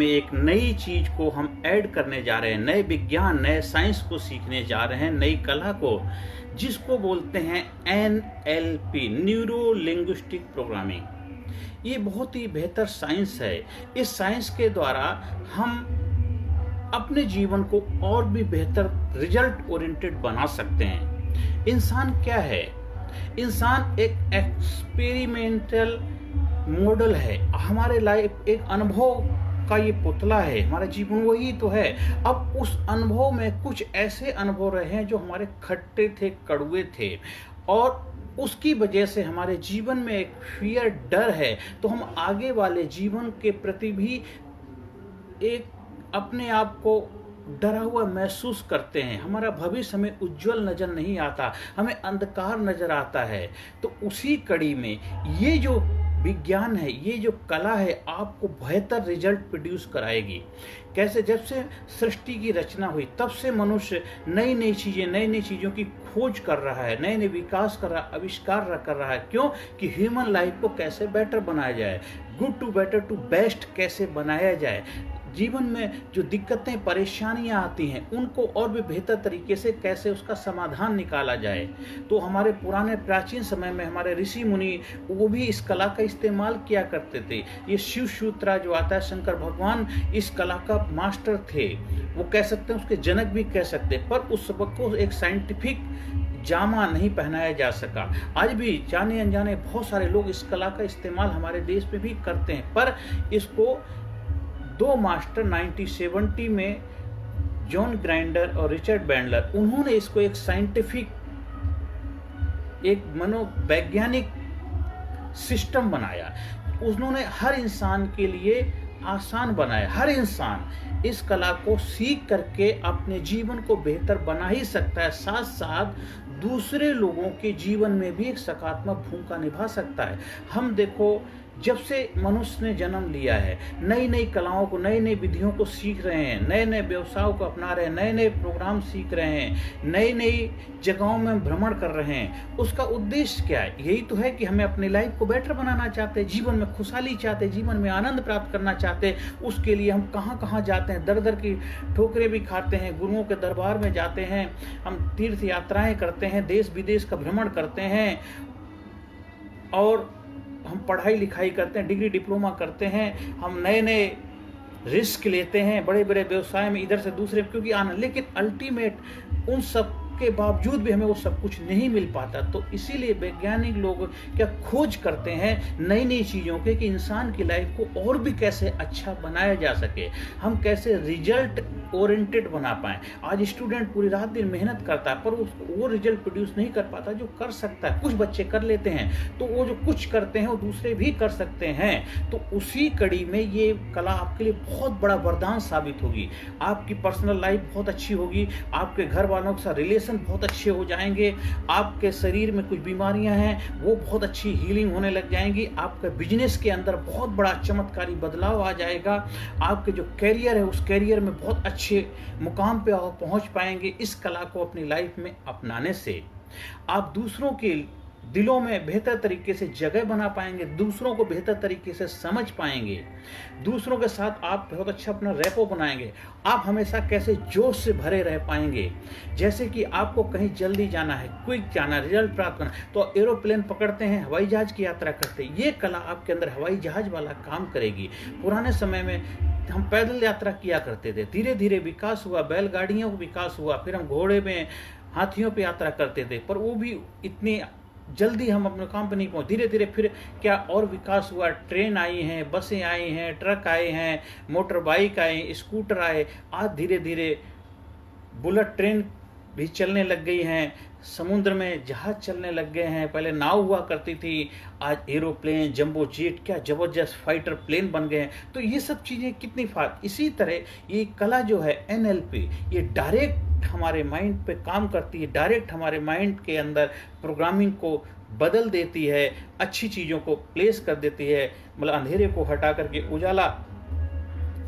में एक नई चीज को हम ऐड करने जा रहे हैं, नए विज्ञान, नए साइंस को सीखने जा रहे हैं, नई कला को, जिसको बोलते हैं NLP, न्यूरो लिंग्विस्टिक प्रोग्रामिंग। ये बहुत ही बेहतर साइंस है। इस साइंस के द्वारा हम अपने जीवन को और भी बेहतर रिजल्ट ओरिएंटेड बना सकते हैं। इंसान क्या है? इंसान एक एक्सपेरिमेंटल मॉडल है। हमारे लाइफ एक अनुभव का ये पुतला है, हमारा जीवन वही तो है। अब उस अनुभव में कुछ ऐसे अनुभव रहे हैं जो हमारे खट्टे थे, कड़वे थे, और उसकी वजह से हमारे जीवन में एक फियर, डर है। तो हम आगे वाले जीवन के प्रति भी एक अपने आप को डरा हुआ महसूस करते हैं। हमारा भविष्य हमें उज्जवल नजर नहीं आता, हमें अंधकार नजर आता है। तो उसी कड़ी में ये जो विज्ञान है, ये जो कला है, आपको बेहतर रिजल्ट प्रोड्यूस कराएगी। कैसे? जब से सृष्टि की रचना हुई तब से मनुष्य नई नई चीज़ों की खोज कर रहा है, नए नए विकास कर रहा है, आविष्कार कर रहा है। क्यों? कि ह्यूमन लाइफ को कैसे बेटर बनाया जाए, good to better to best कैसे बनाया जाए। जीवन में जो दिक्कतें, परेशानियां आती हैं, उनको और भी बेहतर तरीके से कैसे उसका समाधान निकाला जाए। तो हमारे पुराने प्राचीन समय में हमारे ऋषि मुनि वो भी इस कला का इस्तेमाल किया करते थे। ये शिव सूत्रा जो आता है, शंकर भगवान इस कला का मास्टर थे, वो कह सकते हैं, उसके जनक भी कह सकते हैं। पर उस सबक को एक साइंटिफिक जामा नहीं पहनाया जा सका। आज भी जाने अनजाने बहुत सारे लोग इस कला का इस्तेमाल हमारे देश में भी करते हैं। पर इसको दो मास्टर 1970 में जॉन ग्राइंडर और रिचर्ड बैंडलर, उन्होंने इसको एक साइंटिफिक, एक मनोवैज्ञानिक सिस्टम बनाया। उन्होंने हर इंसान के लिए आसान बनाया। हर इंसान इस कला को सीख करके अपने जीवन को बेहतर बना ही सकता है, साथ साथ दूसरे लोगों के जीवन में भी एक सकारात्मक भूमिका निभा सकता है। हम देखो, जब से मनुष्य ने जन्म लिया है, नई नई कलाओं को, नई नई विधियों को सीख रहे हैं, नए नए व्यवसायों को अपना रहे हैं, नए नए प्रोग्राम सीख रहे हैं, नई नई जगहों में भ्रमण कर रहे हैं। उसका उद्देश्य क्या है? यही तो है कि हमें अपनी लाइफ को बेटर बनाना चाहते हैं, जीवन में खुशहाली चाहते हैं, जीवन में आनंद प्राप्त करना चाहते हैं। उसके लिए हम कहाँ कहाँ जाते हैं, दर दर की ठोकरें भी खाते हैं, गुरुओं के दरबार में जाते हैं, हम तीर्थ यात्राएं करते हैं, देश विदेश का भ्रमण करते हैं, और हम पढ़ाई लिखाई करते हैं, डिग्री डिप्लोमा करते हैं, हम नए नए रिस्क लेते हैं बड़े बड़े व्यवसाय में, इधर से दूसरे, क्योंकि आना। लेकिन अल्टीमेट उन सब के बावजूद भी हमें वो सब कुछ नहीं मिल पाता। तो इसीलिए वैज्ञानिक लोग क्या खोज करते हैं नई नई चीज़ों के, कि इंसान की लाइफ को और भी कैसे अच्छा बनाया जा सके, हम कैसे रिजल्ट ओरिएंटेड बना पाएं। आज स्टूडेंट पूरी रात दिन मेहनत करता है, पर वो रिजल्ट प्रोड्यूस नहीं कर पाता जो कर सकता है। कुछ बच्चे कर लेते हैं, तो वो जो कुछ करते हैं वो दूसरे भी कर सकते हैं। तो उसी कड़ी में ये कला आपके लिए बहुत बड़ा वरदान साबित होगी। आपकी पर्सनल लाइफ बहुत अच्छी होगी, आपके घर वालों के साथ रिलेशन बहुत अच्छे हो जाएंगे, आपके शरीर में कुछ बीमारियां हैं वो बहुत अच्छी हीलिंग होने लग जाएंगी, आपके बिजनेस के अंदर बहुत बड़ा चमत्कारी बदलाव आ जाएगा, आपके जो कैरियर है उस कैरियर में बहुत अच्छे मुकाम पे आप पहुंच पाएंगे। इस कला को अपनी लाइफ में अपनाने से आप दूसरों के दिलों में बेहतर तरीके से जगह बना पाएंगे, दूसरों को बेहतर तरीके से समझ पाएंगे, दूसरों के साथ आप बहुत अच्छा अपना रैपो बनाएंगे। आप हमेशा कैसे जोश से भरे रह पाएंगे। जैसे कि आपको कहीं जल्दी जाना है, क्विक जाना, रिजल्ट प्राप्त करना, तो एरोप्लेन पकड़ते हैं, हवाई जहाज की यात्रा करते हैं। ये कला आपके अंदर हवाई जहाज वाला काम करेगी। पुराने समय में हम पैदल यात्रा किया करते थे, धीरे धीरे विकास हुआ, बैलगाड़ियों का विकास हुआ, फिर हम घोड़े में, हाथियों पे यात्रा करते थे, पर वो भी इतनी जल्दी हम अपने काम पे नहीं पहुंचे। धीरे धीरे फिर क्या और विकास हुआ, ट्रेन आई हैं, बसें आई हैं, ट्रक आए हैं, मोटर बाइक आए, स्कूटर आए, आज धीरे धीरे बुलेट ट्रेन भी चलने लग गई हैं, समुद्र में जहाज चलने लग गए हैं। पहले नाव हुआ करती थी, आज एरोप्लेन, जंबो जेट, क्या जबरदस्त फाइटर प्लेन बन गए हैं। तो ये सब चीज़ें कितनी इसी तरह ये कला जो है NLP, ये डायरेक्ट हमारे माइंड पे काम करती है, डायरेक्ट हमारे माइंड के अंदर प्रोग्रामिंग को बदल देती है, अच्छी चीज़ों को प्लेस कर देती है, मतलब अंधेरे को हटा करके उजाला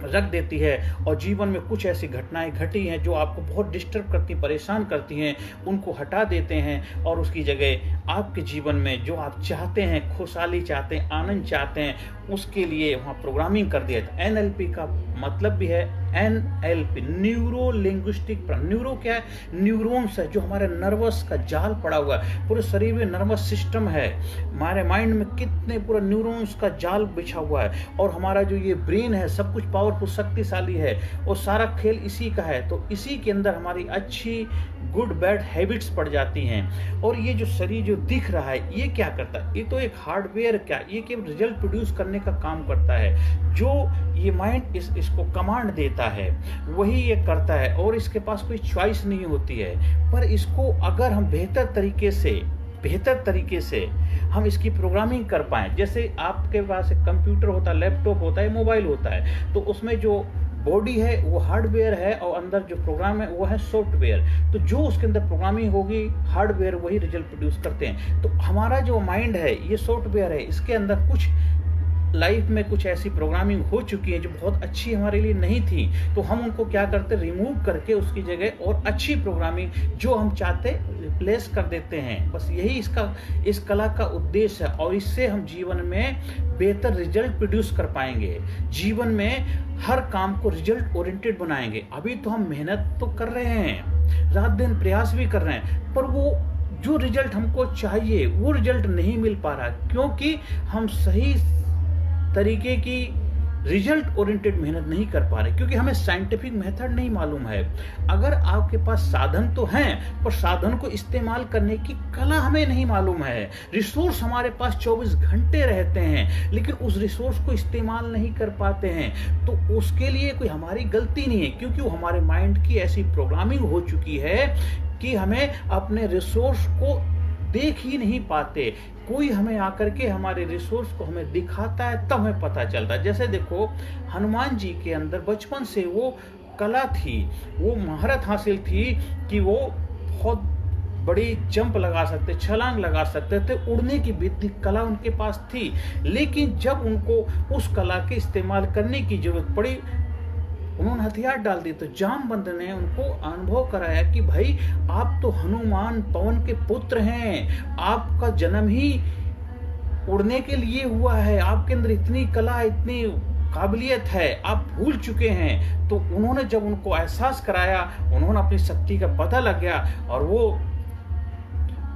रख देती है। और जीवन में कुछ ऐसी घटनाएं घटी हैं जो आपको बहुत डिस्टर्ब करती, परेशान करती हैं, उनको हटा देते हैं और उसकी जगह आपके जीवन में जो आप चाहते हैं, खुशहाली चाहते हैं, आनंद चाहते हैं, उसके लिए वहाँ प्रोग्रामिंग कर दिया। तो एनएलपी का मतलब भी है एनएलपी, न्यूरो लिंग्विस्टिक। न्यूरो क्या है? न्यूरॉन्स है, जो हमारे नर्वस का जाल पड़ा हुआ है, पूरे शरीर में नर्वस सिस्टम है, हमारे माइंड में कितने पूरा न्यूरॉन्स का जाल बिछा हुआ है, और हमारा जो ये ब्रेन है सब कुछ पावरफुल, शक्तिशाली है, और सारा खेल इसी का है। तो इसी के अंदर हमारी अच्छी गुड बैड हैबिट्स पड़ जाती हैं। और ये जो शरीर जो दिख रहा है, ये क्या करता है? ये तो एक हार्डवेयर, क्या ये केवल रिजल्ट प्रोड्यूस करने का काम करता है। जो ये माइंड इसको कमांड देता है वही ये करता है, और इसके पास कोई चॉइस नहीं होती है। पर इसको अगर हम बेहतर तरीके से हम इसकी प्रोग्रामिंग कर पाएं, जैसे आपके पास एक कंप्यूटर होता है, लैपटॉप होता है, मोबाइल होता है, तो उसमें जो बॉडी है वो हार्डवेयर है, और अंदर जो प्रोग्राम है वो है सॉफ्टवेयर। तो जो उसके अंदर प्रोग्रामिंग होगी, हार्डवेयर वही रिजल्ट प्रोड्यूस करते हैं। तो हमारा जो माइंड है ये सॉफ्टवेयर है, इसके अंदर कुछ लाइफ में कुछ ऐसी प्रोग्रामिंग हो चुकी है जो बहुत अच्छी हमारे लिए नहीं थी, तो हम उनको क्या करते, रिमूव करके उसकी जगह और अच्छी प्रोग्रामिंग जो हम चाहते रिप्लेस कर देते हैं। बस यही इस कला का उद्देश्य है, और इससे हम जीवन में बेहतर रिजल्ट प्रोड्यूस कर पाएंगे, जीवन में हर काम को रिजल्ट ओरिएंटेड बनाएंगे। अभी तो हम मेहनत तो कर रहे हैं, रात दिन प्रयास भी कर रहे हैं, पर वो जो रिजल्ट हमको चाहिए वो रिजल्ट नहीं मिल पा रहा, क्योंकि हम सही तरीके की रिजल्ट ओरिएंटेड मेहनत नहीं कर पा रहे, क्योंकि हमें साइंटिफिक मेथड नहीं मालूम है। अगर आपके पास साधन तो हैं, पर साधन को इस्तेमाल करने की कला हमें नहीं मालूम है। रिसोर्स हमारे पास 24 घंटे रहते हैं, लेकिन उस रिसोर्स को इस्तेमाल नहीं कर पाते हैं, तो उसके लिए कोई हमारी गलती नहीं है, क्योंकि वो हमारे माइंड की ऐसी प्रोग्रामिंग हो चुकी है कि हमें अपने रिसोर्स को देख ही नहीं पाते। कोई हमें आकर के हमारे रिसोर्स को हमें दिखाता है, तब हमें पता चलता है। जैसे देखो, हनुमान जी के अंदर बचपन से वो कला थी, वो महारत हासिल थी कि वो बहुत बड़ी जंप लगा सकते, छलांग लगा सकते थे, उड़ने की विधि कला उनके पास थी। लेकिन जब उनको उस कला के इस्तेमाल करने की जरूरत पड़ी, उन्होंने हथियार डाल दिए। तो जामवंत ने उनको अनुभव कराया कि भाई आप तो हनुमान पवन के पुत्र हैं, आपका जन्म ही उड़ने के लिए हुआ है, आपके अंदर इतनी कला, इतनी काबिलियत है, आप भूल चुके हैं। तो उन्होंने जब उनको एहसास कराया, उन्होंने अपनी शक्ति का पता लग गया, और वो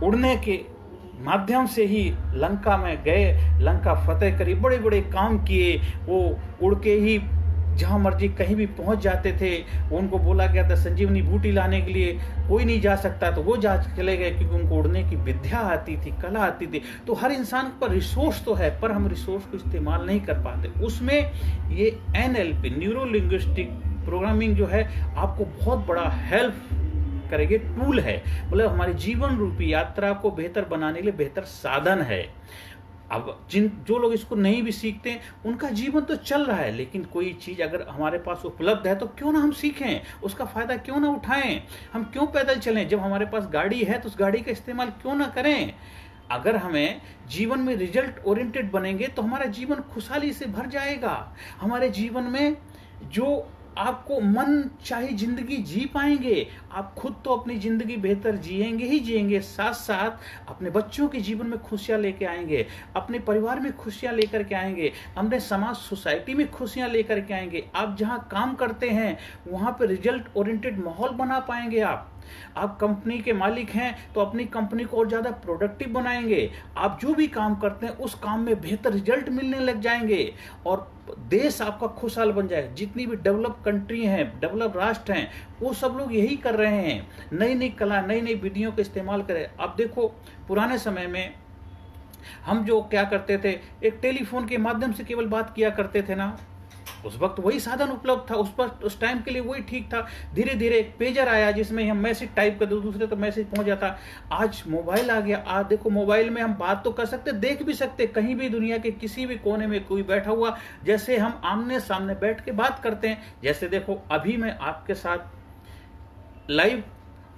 उड़ने के माध्यम से ही लंका में गए, लंका फतेह करी, बड़े बड़े काम किए। वो उड़ के ही जहाँ मर्जी कहीं भी पहुंच जाते थे। उनको बोला गया था संजीवनी बूटी लाने के लिए, कोई नहीं जा सकता, तो वो जा चले गए, क्योंकि उनको उड़ने की विद्या आती थी, कला आती थी। तो हर इंसान पर रिसोर्स तो है, पर हम रिसोर्स को इस्तेमाल नहीं कर पाते। उसमें ये एनएलपी, न्यूरो लिंग्विस्टिक प्रोग्रामिंग जो है, आपको बहुत बड़ा हेल्प करेगी, टूल है, मतलब हमारी जीवन रूपी यात्रा को बेहतर बनाने के लिए बेहतर साधन है। अब जो लोग इसको नहीं भी सीखते, उनका जीवन तो चल रहा है, लेकिन कोई चीज अगर हमारे पास उपलब्ध है तो क्यों ना हम सीखें, उसका फायदा क्यों ना उठाएं। हम क्यों पैदल चलें, जब हमारे पास गाड़ी है तो उस गाड़ी का इस्तेमाल क्यों ना करें। अगर हमें जीवन में रिजल्ट ओरिएंटेड बनेंगे तो हमारा जीवन खुशहाली से भर जाएगा। हमारे जीवन में जो आपको मन चाहे जिंदगी जी पाएंगे, आप खुद तो अपनी जिंदगी बेहतर जिएंगे ही जिएंगे, साथ साथ अपने बच्चों के जीवन में खुशियां लेके आएंगे, अपने परिवार में खुशियां लेकर के आएंगे, अपने समाज सोसाइटी में खुशियां लेकर के आएंगे। आप जहां काम करते हैं वहां पे रिजल्ट ओरिएंटेड माहौल बना पाएंगे। आप कंपनी के मालिक हैं तो अपनी कंपनी को और ज्यादा प्रोडक्टिव बनाएंगे। आप जो भी काम करते हैं उस काम में बेहतर रिजल्ट मिलने लग जाएंगे, और देश आपका खुशहाल बन जाएगा। जितनी भी डेवलप कंट्री हैं, डेवलप राष्ट्र हैं, वो सब लोग यही कर रहे हैं, नई नई कला, नई नई विधियों का इस्तेमाल करें। अब देखो, पुराने समय में हम जो क्या करते थे, एक टेलीफोन के माध्यम से केवल बात किया करते थे ना, उस वक्त वही साधन उपलब्ध था, उस टाइम के लिए वही ठीक था। धीरे धीरे एक पेजर आया जिसमें हम मैसेज टाइप कर दो, दूसरे तो मैसेज पहुंच जाता। आज मोबाइल आ गया, आज देखो मोबाइल में हम बात तो कर सकते, देख भी सकते, कहीं भी दुनिया के किसी भी कोने में कोई बैठा हुआ, जैसे हम आमने सामने बैठ के बात करते हैं। जैसे देखो, अभी मैं आपके साथ लाइव,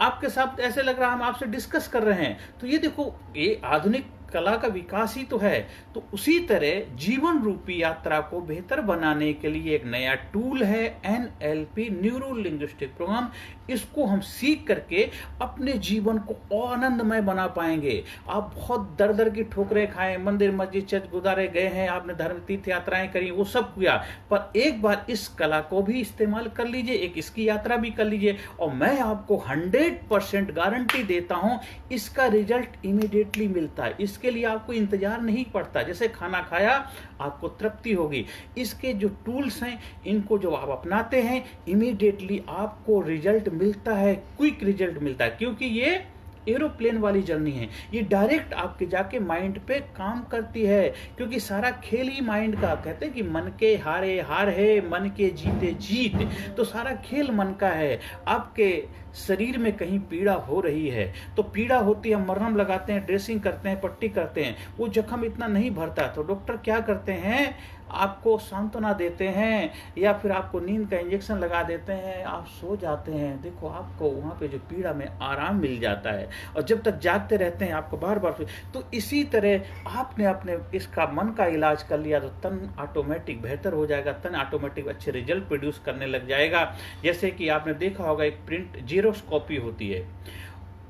आपके साथ ऐसे लग रहा है हम आपसे डिस्कस कर रहे हैं। तो ये देखो, ये आधुनिक कला का विकास ही तो है। तो उसी तरह जीवन रूपी यात्रा को बेहतर बनाने के लिए एक नया टूल है NLP, न्यूरो लिंग्विस्टिक प्रोग्राम। इसको हम सीख करके अपने जीवन को और आनंदमय बना पाएंगे। आप बहुत दर दर की ठोकरें खाएं, मंदिर मस्जिद चर्च गुरुद्वारे गए हैं, आपने धर्म तीर्थ यात्राएं करी, वो सब किया, पर एक बार इस कला को भी इस्तेमाल कर लीजिए, एक इसकी यात्रा भी कर लीजिए, और मैं आपको 100% गारंटी देता हूं इसका रिजल्ट इमीडिएटली मिलता है। इसके लिए आपको इंतजार नहीं पड़ता। जैसे खाना खाया आपको तृप्ति होगी। इसके जो टूल्स हैं इनको जो आप अपनाते हैं इमीडिएटली आपको रिजल्ट मिलता है, क्विक रिजल्ट मिलता है, क्योंकि ये एरोप्लेन वाली जर्नी है। ये डायरेक्ट आपके जाके माइंड पे काम करती है, क्योंकि सारा खेल ही माइंड का। कहते हैं कि मन के हारे हार है, मन के जीते जीत। तो सारा खेल मन का है। आपके शरीर में कहीं पीड़ा हो रही है तो पीड़ा होती है, मरहम लगाते हैं, ड्रेसिंग करते हैं, पट्टी करते हैं, वो जख्म इतना नहीं भरता, तो डॉक्टर क्या करते हैं, आपको सांत्वना देते हैं या फिर आपको नींद का इंजेक्शन लगा देते हैं, आप सो जाते हैं। देखो आपको वहाँ पे जो पीड़ा में आराम मिल जाता है, और जब तक जागते रहते हैं आपको बार बार। तो इसी तरह आपने अपने इसका मन का इलाज कर लिया तो तन ऑटोमेटिक बेहतर हो जाएगा, तन ऑटोमेटिक अच्छे रिजल्ट प्रोड्यूस करने लग जाएगा। जैसे कि आपने देखा होगा एक प्रिंट जीरोक्स कॉपी होती है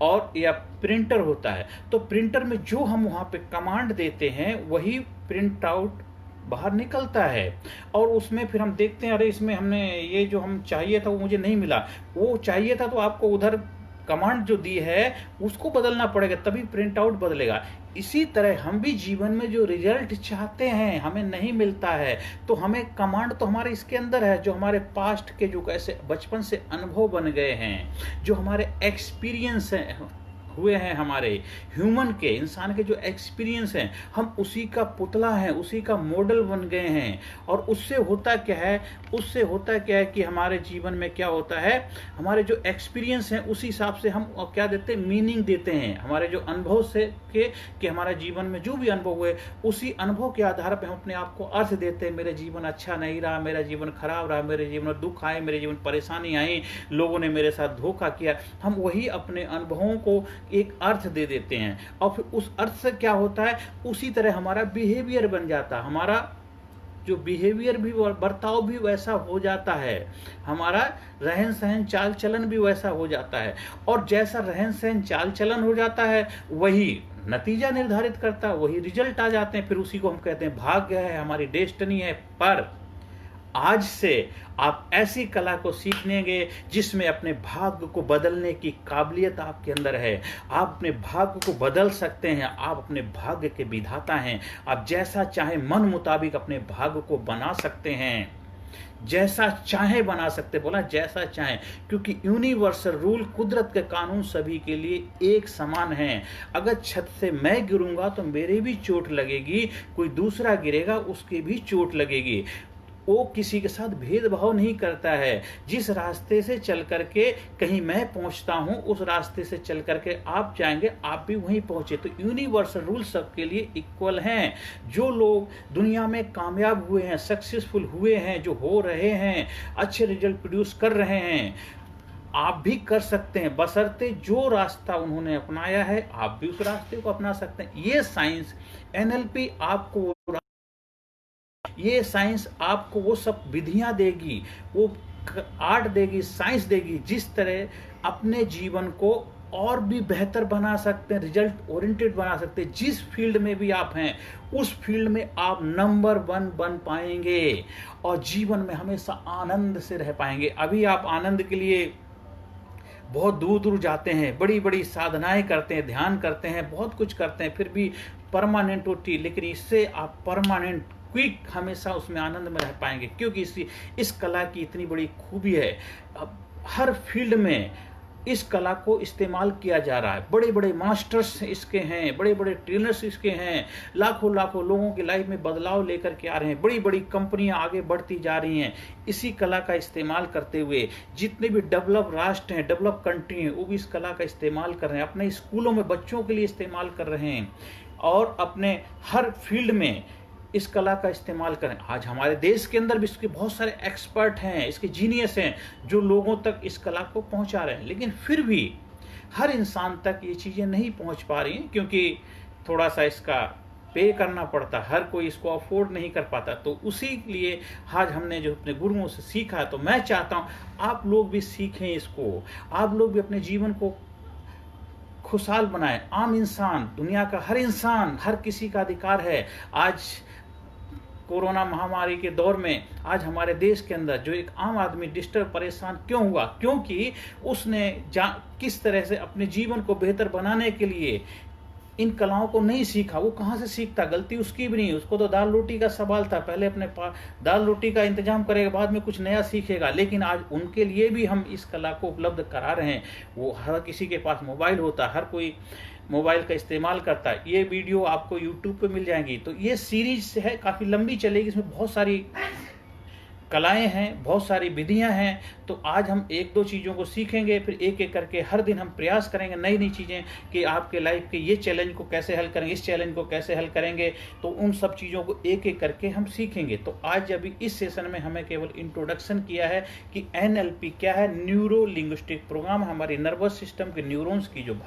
और या प्रिंटर होता है, तो प्रिंटर में जो हम वहाँ पे कमांड देते हैं वही प्रिंट आउट बाहर निकलता है, और उसमें फिर हम देखते हैं अरे इसमें हमने ये जो हम चाहिए था वो मुझे नहीं मिला, वो चाहिए था तो आपको उधर कमांड जो दी है उसको बदलना पड़ेगा, तभी प्रिंट आउट बदलेगा। इसी तरह हम भी जीवन में जो रिजल्ट चाहते हैं हमें नहीं मिलता है, तो हमें कमांड तो हमारे इसके अंदर है, जो हमारे पास्ट के जो कैसे बचपन से अनुभव बन गए हैं, जो हमारे एक्सपीरियंस हुए हैं, हमारे ह्यूमन के इंसान के जो एक्सपीरियंस हैं, हम उसी का पुतला हैं, उसी का मॉडल बन गए हैं। और उससे होता क्या है, उससे होता क्या है कि हमारे जीवन में क्या होता है, हमारे जो एक्सपीरियंस हैं उसी हिसाब से हम क्या देते हैं, मीनिंग देते हैं। हमारे जो अनुभव से कि हमारे जीवन में जो भी अनुभव हुए उसी अनुभव के आधार पर हम अपने आप को अर्थ देते हैं। मेरा जीवन अच्छा नहीं रहा, मेरा जीवन खराब रहा, मेरे जीवन में दुख आए, मेरे जीवन परेशानी आई, लोगों ने मेरे साथ धोखा किया, हम वही अपने अनुभवों को एक अर्थ दे देते हैं, और फिर उस अर्थ से क्या होता है, उसी तरह हमारा बिहेवियर बन जाता है, हमारा जो बिहेवियर भी, बर्ताव भी वैसा हो जाता है, हमारा रहन सहन चाल चलन भी वैसा हो जाता है, और जैसा रहन सहन चाल चलन हो जाता है वही नतीजा निर्धारित करता है, वही रिजल्ट आ जाते हैं। फिर उसी को हम कहते हैं भाग्य है, हमारी डेस्टिनी है। पर आज से आप ऐसी कला को सीखेंगे जिसमें अपने भाग्य को बदलने की काबिलियत आपके अंदर है। आप अपने भाग्य को बदल सकते हैं, आप अपने भाग्य के विधाता हैं। आप जैसा चाहे मन मुताबिक अपने भाग्य को बना सकते हैं, जैसा चाहे बना सकते, बोला जैसा चाहे, क्योंकि यूनिवर्सल रूल, कुदरत के कानून सभी के लिए एक समान हैं। अगर छत से मैं गिरूंगा तो मेरे भी चोट लगेगी, कोई दूसरा गिरेगा उसकी भी चोट लगेगी। वो किसी के साथ भेदभाव नहीं करता है। जिस रास्ते से चल करके कहीं मैं पहुंचता हूं, उस रास्ते से चल करके आप जाएंगे, आप भी वहीं पहुंचे। तो यूनिवर्सल रूल सबके लिए इक्वल हैं। जो लोग दुनिया में कामयाब हुए हैं, सक्सेसफुल हुए हैं, जो हो रहे हैं, अच्छे रिजल्ट प्रोड्यूस कर रहे हैं, आप भी कर सकते हैं, बशर्ते जो रास्ता उन्होंने अपनाया है आप भी उस रास्ते को अपना सकते हैं। ये साइंस NLP आपको, ये साइंस आपको वो सब विधियां देगी, वो आर्ट देगी, साइंस देगी, जिस तरह अपने जीवन को और भी बेहतर बना सकते हैं, रिजल्ट ओरिएंटेड बना सकते हैं। जिस फील्ड में भी आप हैं उस फील्ड में आप नंबर 1 बन पाएंगे और जीवन में हमेशा आनंद से रह पाएंगे। अभी आप आनंद के लिए बहुत दूर दूर जाते हैं, बड़ी बड़ी साधनाएं करते हैं, ध्यान करते हैं, बहुत कुछ करते हैं, फिर भी परमानेंट होती, लेकिन इससे आप परमानेंट क्विक हमेशा उसमें आनंद में रह पाएंगे, क्योंकि इस कला की इतनी बड़ी खूबी है। अब हर फील्ड में इस कला को इस्तेमाल किया जा रहा है। बड़े बड़े मास्टर्स इसके हैं, बड़े बड़े ट्रेनर्स इसके हैं, लाखों लाखों लोगों की लाइफ में बदलाव लेकर के आ रहे हैं। बड़ी बड़ी कंपनियां आगे बढ़ती जा रही हैं इसी कला का इस्तेमाल करते हुए। जितने भी डेवलप राष्ट्र हैं, डेवलप कंट्री हैं, वो भी इस कला का इस्तेमाल कर रहे हैं, अपने स्कूलों में बच्चों के लिए इस्तेमाल कर रहे हैं, और अपने हर फील्ड में इस कला का इस्तेमाल करें। आज हमारे देश के अंदर भी इसके बहुत सारे एक्सपर्ट हैं, इसके जीनियस हैं, जो लोगों तक इस कला को पहुंचा रहे हैं। लेकिन फिर भी हर इंसान तक ये चीज़ें नहीं पहुंच पा रही हैं, क्योंकि थोड़ा सा इसका पे करना पड़ता, हर कोई इसको अफोर्ड नहीं कर पाता। तो उसी लिए आज हमने जो अपने गुरुओं से सीखा, तो मैं चाहता हूँ आप लोग भी सीखें इसको, आप लोग भी अपने जीवन को खुशहाल बनाएं। आम इंसान, दुनिया का हर इंसान, हर किसी का अधिकार है। आज कोरोना महामारी के दौर में आज हमारे देश के अंदर जो एक आम आदमी डिस्टर्ब, परेशान क्यों हुआ? क्योंकि उसने किस तरह से अपने जीवन को बेहतर बनाने के लिए इन कलाओं को नहीं सीखा। वो कहाँ से सीखता? गलती उसकी भी नहीं, उसको तो दाल रोटी का सवाल था। पहले अपने दाल रोटी का इंतजाम करेगा, बाद में कुछ नया सीखेगा। लेकिन आज उनके लिए भी हम इस कला को उपलब्ध करा रहे हैं। वो हर किसी के पास मोबाइल होता, हर कोई मोबाइल का इस्तेमाल करता है। ये वीडियो आपको यूट्यूब पे मिल जाएंगी। तो ये सीरीज है, काफ़ी लंबी चलेगी, इसमें बहुत सारी कलाएं हैं, बहुत सारी विधियां हैं। तो आज हम एक दो चीज़ों को सीखेंगे, फिर एक एक करके हर दिन हम प्रयास करेंगे नई नई चीज़ें कि आपके लाइफ के ये चैलेंज को कैसे हल करेंगे, इस चैलेंज को कैसे हल करेंगे। तो उन सब चीज़ों को एक एक करके हम सीखेंगे। तो आज अभी इस सेशन में हमें केवल इंट्रोडक्शन किया है कि NLP क्या है। न्यूरो लिंग्विस्टिक प्रोग्राम हमारी नर्वस सिस्टम के न्यूरॉन्स की जो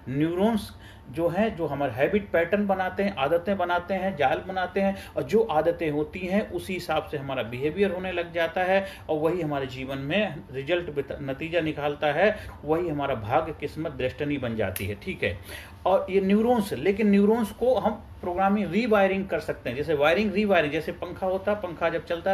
न्यूरॉन्स जो हैं, जो हमारे हैबिट पैटर्न बनाते हैं, आदतें बनाते हैं, जाल बनाते हैं, और जो आदतें होती हैं उसी हिसाब से हमारा बिहेवियर होने लग जाता है, और वही हमारे जीवन में रिजल्ट, नतीजा निकालता है। वही हमारा भाग्य, किस्मत, डेस्टिनी बन जाती है। ठीक है। और ये न्यूरॉन्स, लेकिन न्यूरॉन्स को हम प्रोग्रामिंग रीवायरिंग कर सकते हैं। जैसे वायरिंग, रीवायरिंग, जैसे पंखा होता, पंखा जब चलता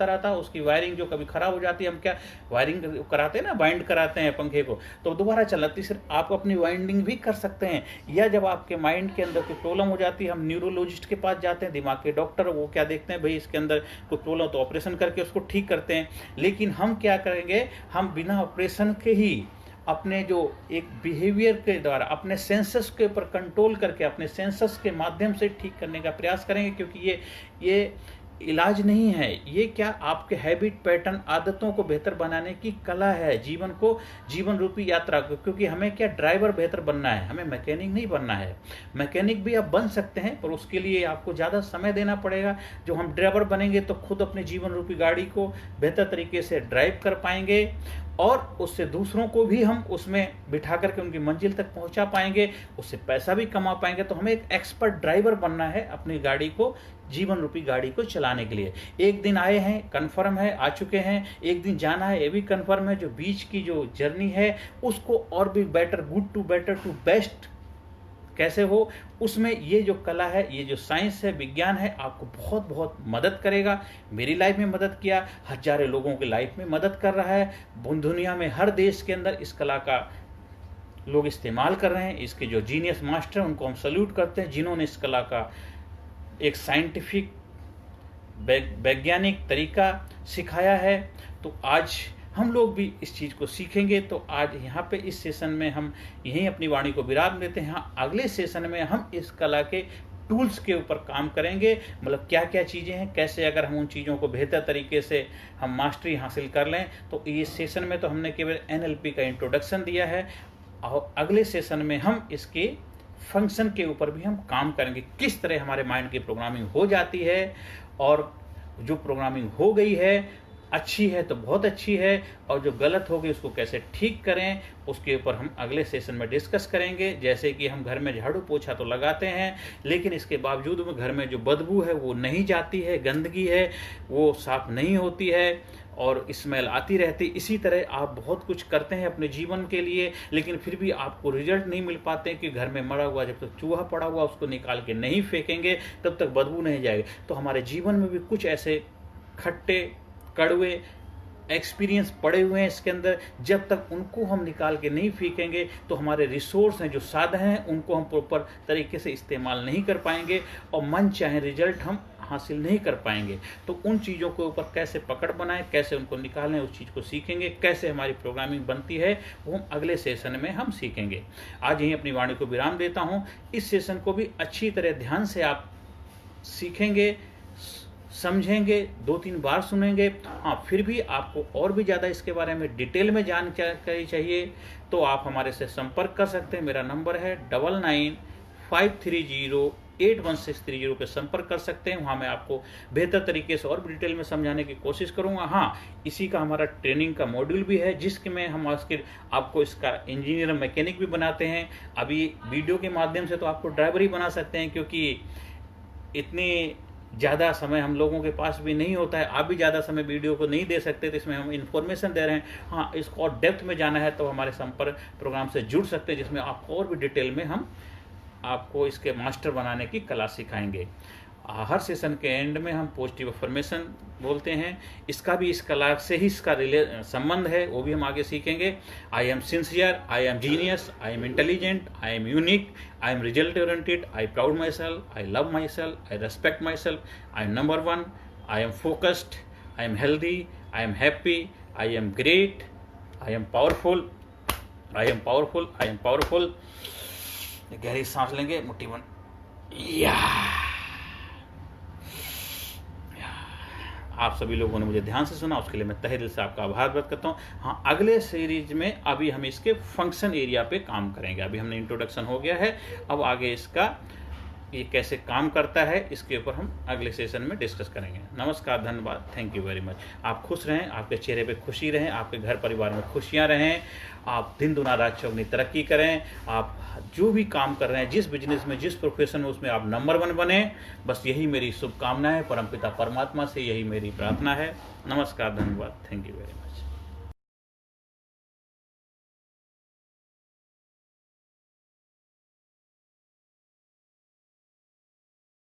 रहता, उसकी वायरिंग जो कभी खराब हो जाती है, हम क्या वायरिंग कराते हैं ना, बाइंड कराते हैं पंखे को, तो दोबारा चलाती। सिर्फ आप अपनी वाइंडिंग भी कर सकते हैं। या जब आपके माइंड के अंदर कोई प्रॉब्लम हो जाती है, हम न्यूरोलॉजिस्ट के पास जाते हैं, दिमाग के डॉक्टर, वो क्या देखते हैं, भाई इसके अंदर कोई प्रॉब्लम तो ऑपरेशन करके उसको ठीक करते हैं। लेकिन हम क्या करेंगे, हम बिना ऑपरेशन के ही अपने जो एक बिहेवियर के द्वारा, अपने सेंसस के ऊपर कंट्रोल करके, अपने सेंसस के माध्यम से ठीक करने का प्रयास करेंगे। क्योंकि ये इलाज नहीं है, ये क्या आपके हैबिट पैटर्न, आदतों को बेहतर बनाने की कला है, जीवन को, जीवन रूपी यात्रा को। क्योंकि हमें क्या ड्राइवर बेहतर बनना है, हमें मैकेनिक नहीं बनना है। मैकेनिक भी आप बन सकते हैं, पर उसके लिए आपको ज़्यादा समय देना पड़ेगा। जो हम ड्राइवर बनेंगे तो खुद अपने जीवन रूपी गाड़ी को बेहतर तरीके से ड्राइव कर पाएंगे, और उससे दूसरों को भी हम उसमें बिठा करके उनकी मंजिल तक पहुंचा पाएंगे, उससे पैसा भी कमा पाएंगे। तो हमें एक एक्सपर्ट ड्राइवर बनना है अपनी गाड़ी को, जीवन रूपी गाड़ी को चलाने के लिए। एक दिन आए हैं, कंफर्म है, आ चुके हैं, एक दिन जाना है, ये भी कंफर्म है। जो बीच की जो जर्नी है उसको और भी better, good to better to best कैसे हो, उसमें ये जो कला है, ये जो साइंस है, विज्ञान है, आपको बहुत बहुत मदद करेगा। मेरी लाइफ में मदद किया, हजारों लोगों की लाइफ में मदद कर रहा है। दुनिया में हर देश के अंदर इस कला का लोग इस्तेमाल कर रहे हैं। इसके जो जीनियस मास्टर, उनको हम सल्यूट करते हैं, जिन्होंने इस कला का एक साइंटिफिक, वैज्ञानिक तरीका सिखाया है। तो आज हम लोग भी इस चीज़ को सीखेंगे। तो आज यहाँ पे इस सेशन में हम यहीं अपनी वाणी को विराम देते हैं। अगले सेशन में हम इस कला के टूल्स के ऊपर काम करेंगे, मतलब क्या क्या चीज़ें हैं, कैसे अगर हम उन चीज़ों को बेहतर तरीके से हम मास्टरी हासिल कर लें। तो इस सेशन में तो हमने केवल NLP का इंट्रोडक्शन दिया है, और अगले सेशन में हम इसके फंक्शन के ऊपर भी हम काम करेंगे, किस तरह हमारे माइंड की प्रोग्रामिंग हो जाती है, और जो प्रोग्रामिंग हो गई है अच्छी है तो बहुत अच्छी है, और जो गलत हो गई उसको कैसे ठीक करें, उसके ऊपर हम अगले सेशन में डिस्कस करेंगे। जैसे कि हम घर में झाड़ू पोछा तो लगाते हैं, लेकिन इसके बावजूद में घर में जो बदबू है वो नहीं जाती है, गंदगी है वो साफ नहीं होती है, और स्मेल आती रहती। इसी तरह आप बहुत कुछ करते हैं अपने जीवन के लिए, लेकिन फिर भी आपको रिजल्ट नहीं मिल पाते कि घर में मरा हुआ जब तक चूहा पड़ा हुआ उसको निकाल के नहीं फेंकेंगे तब तक बदबू नहीं जाएगी। तो हमारे जीवन में भी कुछ ऐसे खट्टे, कड़वे एक्सपीरियंस पड़े हुए हैं इसके अंदर, जब तक उनको हम निकाल के नहीं फेंकेंगे तो हमारे रिसोर्स हैं, जो साधन हैं, उनको हम प्रॉपर तरीके से इस्तेमाल नहीं कर पाएंगे, और मन चाहे रिजल्ट हम हासिल नहीं कर पाएंगे। तो उन चीज़ों के ऊपर कैसे पकड़ बनाएं, कैसे उनको निकालें, उस चीज़ को सीखेंगे। कैसे हमारी प्रोग्रामिंग बनती है वो हम अगले सेशन में हम सीखेंगे। आज यहीं अपनी वाणी को विराम देता हूँ। इस सेशन को भी अच्छी तरह ध्यान से आप सीखेंगे, समझेंगे, 2-3 बार सुनेंगे। हाँ, फिर भी आपको और भी ज़्यादा इसके बारे में डिटेल में जानकारी चाहिए तो आप हमारे से संपर्क कर सकते हैं। मेरा नंबर है 995308 8163 पे संपर्क कर सकते हैं। वहाँ मैं आपको बेहतर तरीके से और भी डिटेल में समझाने की कोशिश करूँगा। हाँ, इसी का हमारा ट्रेनिंग का मॉड्यूल भी है, जिसके में हम आपको इसका इंजीनियर मैकेनिक भी बनाते हैं। अभी वीडियो के माध्यम से तो आपको ड्राइवर ही बना सकते हैं, क्योंकि इतनी ज़्यादा समय हम लोगों के पास भी नहीं होता है, आप भी ज़्यादा समय वीडियो को नहीं दे सकते, तो इसमें हम इन्फॉर्मेशन दे रहे हैं। हाँ, इसको और डेप्थ में जाना है तो हमारे संपर्क प्रोग्राम से जुड़ सकते हैं, जिसमें आपको और भी डिटेल में हम आपको इसके मास्टर बनाने की कला सिखाएंगे। हर सेशन के एंड में हम पॉजिटिव अफर्मेशन बोलते हैं, इसका भी इस कला से ही इसका संबंध है, वो भी हम आगे सीखेंगे। I am sincere, I am genius, I am intelligent, I am unique, I am result oriented, I proud my self, I love my self, I respect my self, I am number one, I am focused, I am healthy, I am happy, I am great, I am powerful, I am powerful, I am powerful. गहरी सांस लेंगे, मुट्ठी बंद। या आप सभी लोगों ने मुझे ध्यान से सुना, उसके लिए मैं तहे दिल से आपका आभार व्यक्त करता हूँ। हाँ, अगले सीरीज में अभी हम इसके फंक्शन एरिया पे काम करेंगे। अभी हमने इंट्रोडक्शन हो गया है, अब आगे इसका ये कैसे काम करता है इसके ऊपर हम अगले सेशन में डिस्कस करेंगे। नमस्कार, धन्यवाद, थैंक यू वेरी मच। आप खुश रहें, आपके चेहरे पे खुशी रहें, आपके घर परिवार में खुशियाँ रहें, आप दिन दुना रात चौगुनी तरक्की करें। आप जो भी काम कर रहे हैं, जिस बिजनेस में, जिस प्रोफेशन में, उसमें आप नंबर 1 बने। बस यही मेरी शुभकामना है, परमपिता परमात्मा से यही मेरी प्रार्थना है। नमस्कार, धन्यवाद, थैंक यू वेरी मच।